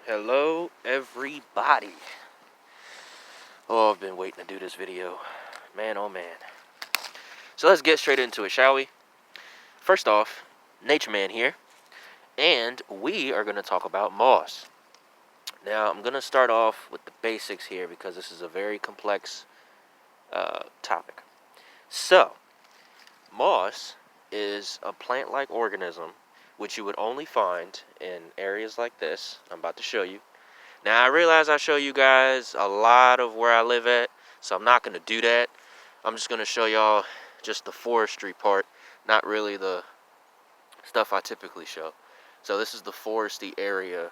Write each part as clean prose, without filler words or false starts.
Hello everybody. Oh, I've been waiting to do this video. Man, oh man. So let's get straight into it, shall we? First off, Nature Man here, and we are going to talk about moss. Now, I'm going to start off with the basics here because this is a very complex topic. So, moss is a plant-like organism which you would only find in areas like this I'm about to show you. Now, I realize I show you guys a lot of where I live at, so I'm not going to do that. I'm just going to show y'all just the forestry part, not really the stuff I typically show. So this is the foresty area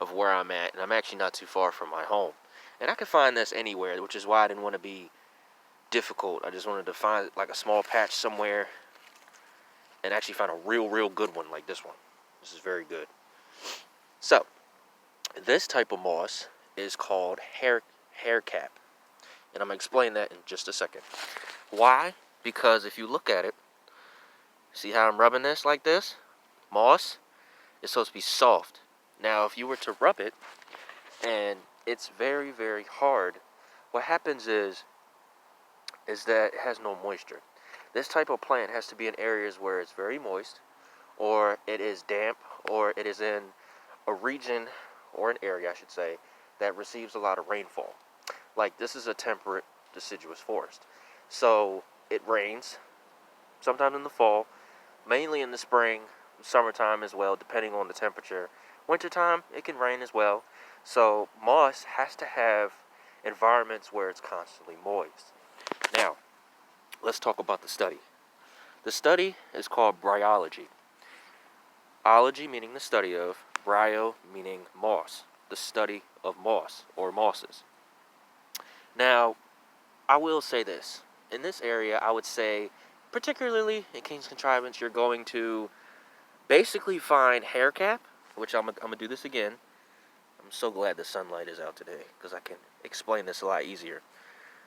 of where I'm at, and I'm actually not too far from my home. And I can find this anywhere, which is why I didn't want to be difficult. I just wanted to find like a small patch somewhere and actually find a real good one like this one. This is very good. So, this type of moss is called hair cap, and I'm going to explain that in just a second. Why? Because if you look at it, see how I'm rubbing this like this? Moss is supposed to be soft. Now, if you were to rub it, and it's very hard, what happens is that it has no moisture. This type of plant has to be in areas where it's very moist, or it is damp, or it is in a region or an area, I should say, that receives a lot of rainfall. Like, this is a temperate deciduous forest. So, it rains, sometimes in the fall, mainly in the spring, summertime as well, depending on the temperature. Wintertime, it can rain as well. So, moss has to have environments where it's constantly moist. Now, let's talk about the study. The study is called bryology. Ology meaning the study of, bryo meaning moss, the study of moss or mosses. Now, I will say this. In this area, I would say, particularly in King's Contrivance, you're going to basically find hair cap, which I'm going to do this again. I'm so glad the sunlight is out today because I can explain this a lot easier.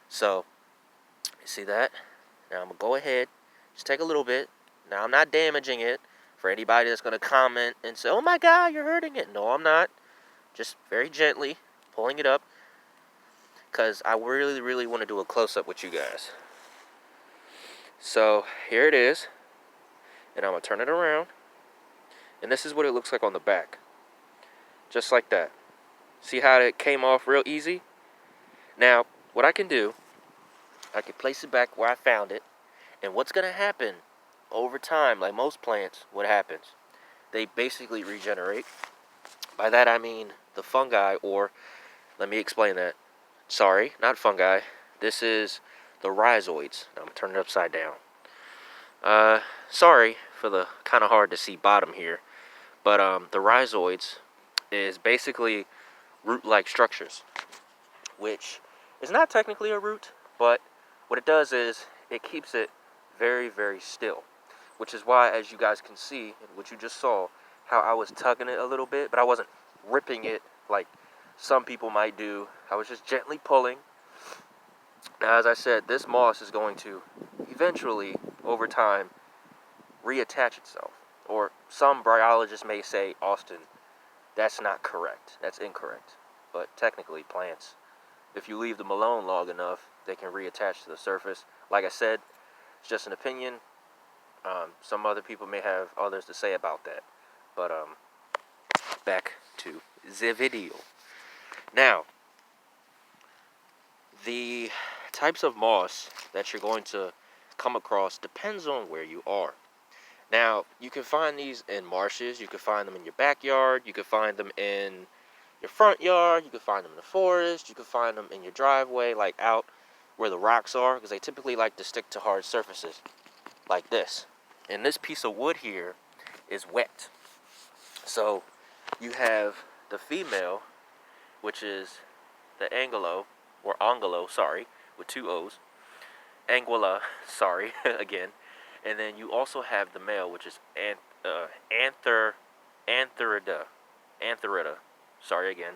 So, you see that? Now, I'm going to go ahead, just take a little bit. Now, I'm not damaging it. For anybody that's going to comment and say, oh my God, you're hurting it. No, I'm not. Just very gently pulling it up because I really want to do a close-up with you guys. So here it is, and I'm going to turn it around, and this is what it looks like on the back. Just like that. See how it came off real easy? Now, what I can do, I can place it back where I found it, and what's going to happen over time, like most plants, what happens? They basically regenerate. By that I mean the fungi, or let me explain that. Sorry, not fungi. This is the rhizoids. Now I'm going to turn it upside down. Sorry for the kind of hard to see bottom here. But the rhizoids is basically root-like structures, which is not technically a root, but what it does is it keeps it very still. Which is why, as you guys can see, and what you just saw, how I was tugging it a little bit, but I wasn't ripping it like some people might do. I was just gently pulling. Now, as I said, this moss is going to eventually, over time, reattach itself. Or some bryologists may say, Austin, that's not correct. That's incorrect. But technically, plants, if you leave them alone long enough, they can reattach to the surface. Like I said, it's just an opinion. Some other people may have others to say about that. But back to the video. Now, the types of moss that you're going to come across depends on where you are. Now, you can find these in marshes. You can find them in your backyard. You can find them in your front yard. You can find them in the forest. You can find them in your driveway, like out where the rocks are, because they typically like to stick to hard surfaces like this. And this piece of wood here is wet. So you have the female, which is the angulo, or angulo, sorry, with two O's. Anguilla, sorry, again. And then you also have the male, which is Antheridia. Sorry again.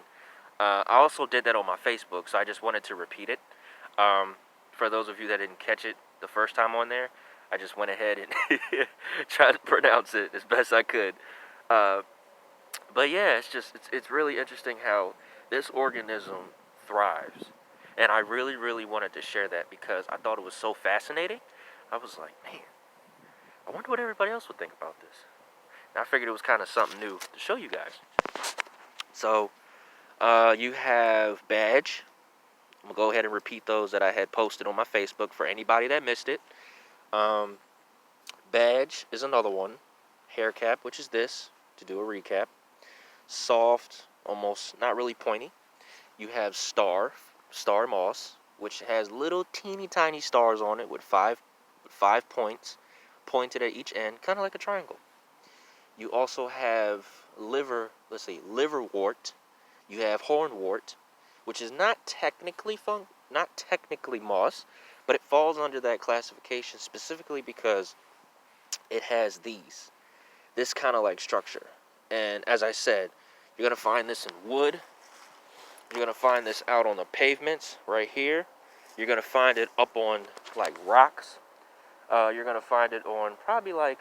I also did that on my Facebook, so I just wanted to repeat it. For those of you that didn't catch it the first time on there, I just went ahead and tried to pronounce it as best I could. But yeah, it's really interesting how this organism thrives. And I really, really wanted to share that because I thought it was so fascinating. I was like, man, I wonder what everybody else would think about this. And I figured it was kind of something new to show you guys. So, you have badge. I'm going to go ahead and repeat those that I had posted on my Facebook for anybody that missed it. Badge is another one. Hair cap, which is this, to do a recap. Soft, almost not really pointy. You have star moss, which has little teeny tiny stars on it with five points pointed at each end, kind of like a triangle. You also have liverwort. You have hornwort, which is not technically moss, but it falls under that classification specifically because it has this kind of like structure. And as I said, you're going to find this in wood. You're going to find this out on the pavements right here. You're going to find it up on like rocks. You're going to find it on probably like,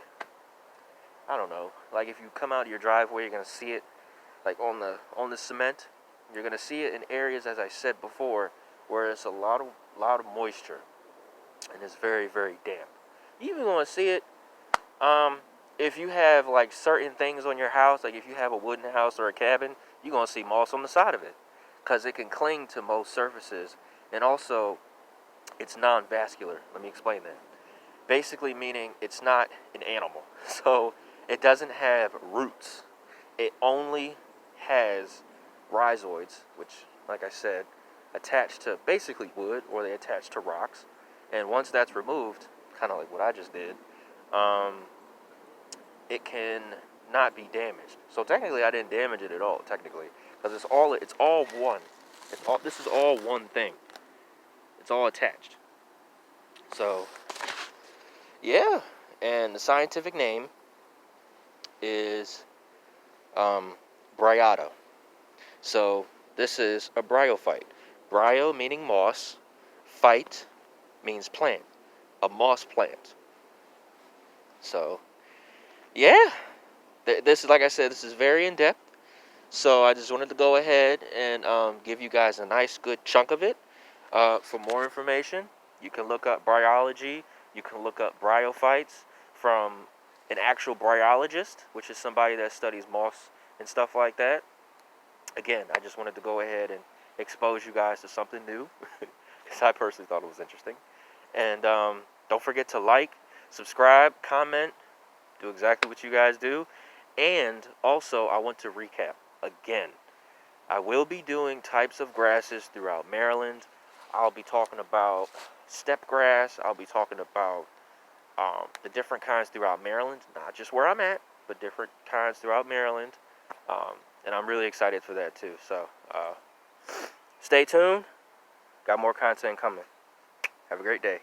I don't know, like if you come out of your driveway, you're going to see it like on the cement. You're going to see it in areas, as I said before, where there's a lot of moisture and it's very, very damp. You even going to see it if you have like certain things on your house, like if you have a wooden house or a cabin, you're going to see moss on the side of it because it can cling to most surfaces. And also, it's non-vascular. Let me explain that. Basically meaning it's not an animal. So it doesn't have roots. It only has rhizoids, which, like I said, attach to basically wood or they attach to rocks. And once that's removed, kind of like what I just did, it can not be damaged. So technically, I didn't damage it at all. Technically, because it's all one. This is all one thing. It's all attached. So yeah, and the scientific name is Bryata. So this is a bryophyte. Bryo meaning moss, phyte means plant, a moss plant. So yeah, this is, like I said, this is very in depth. So I just wanted to go ahead and give you guys a nice good chunk of it. For more information, you can look up bryology. You can look up bryophytes from an actual bryologist, which is somebody that studies moss and stuff like that. Again, I just wanted to go ahead and expose you guys to something new because I personally thought it was interesting. And don't forget to like, subscribe, comment, do exactly what you guys do. And also, I want to recap again. I will be doing types of grasses throughout Maryland. I'll be talking about steppe grass. I'll be talking about the different kinds throughout Maryland. Not just where I'm at, but different kinds throughout Maryland. And I'm really excited for that too. So stay tuned. Got more content coming. Have a great day.